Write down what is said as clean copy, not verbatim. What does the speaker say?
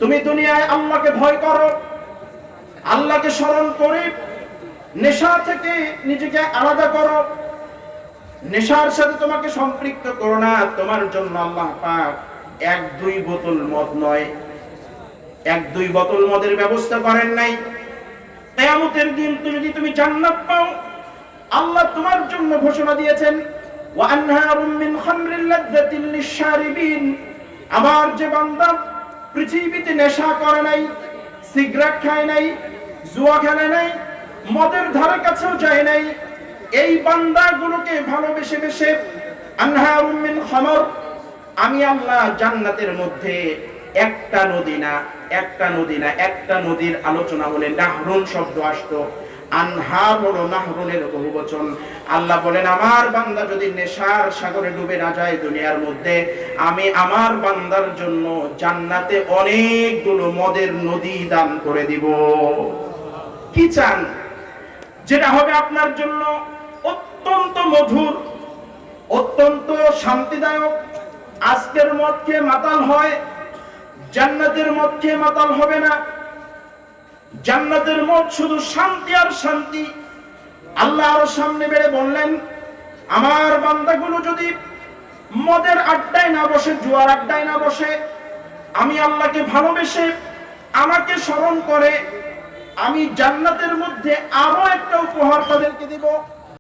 তুমি দুনিয়ায় আল্লাহকে ভয় করো, আল্লাহকে স্মরণ করে নেশা থেকে নিজেকে আলাদা করো, নেশার সাথে তোমাকে সম্পৃক্ত করো না। তোমার জন্য আল্লাহ পাক 1-2 বোতল মদ নয়, 1-2 বোতল মদের ব্যবস্থা করেন নাই। কিয়ামতের দিন যদি তুমি জান্নাত পাও, আল্লাহ তোমার জন্য ঘোষণা দিয়েছেন ওয়া আনহারুম মিন খামরিল লাযযাতিল লিশশারিবিন। আমার যে বান্দা পৃথিবীতে নেশা করে নাই, সিগারেট খায় নাই, জুয়া খেলে নাই, মদের ধারে কাছেও যায় নাই, এই বান্দাগুলোকে ভালোবেসে বেসে আনহারুম মিন খামর, আমি আল্লাহ জান্নাতের মধ্যে একটা নদীর আলোচনা হলে নাহরুন শব্দ আসতো, আনহার হলো নাহরুনের বহুবচন। আল্লাহ বলেন আমার বান্দা যদি নেশার সাগরে ডুবে না যায় দুনিয়ার মধ্যে, আমি আমার বান্দার জন্য জান্নাতে অনেকগুলো মদের নদী দান করে দিব। কি চান? যেটা হবে আপনার জন্য অত্যন্ত মধুর, অত্যন্ত শান্তিদায়ক। আজকের মদ খেয়ে মাতাল হয়, জান্নাতের মদ খেয়ে মাতাল হবে না। জান্নাতের মদ শুধু শান্তি আর শান্তি। আল্লাহ আরো সামনে বেড়ে বললেন, আমার বান্দাগুলো যদি মদের আড্ডায় না বসে, জুয়ার আড্ডায় না বসে, আমি আল্লাহকে ভালোবেসে আমাকে স্মরণ করে, আমি জান্নাতের মধ্যে আরো একটা উপহার তাদেরকে দিব।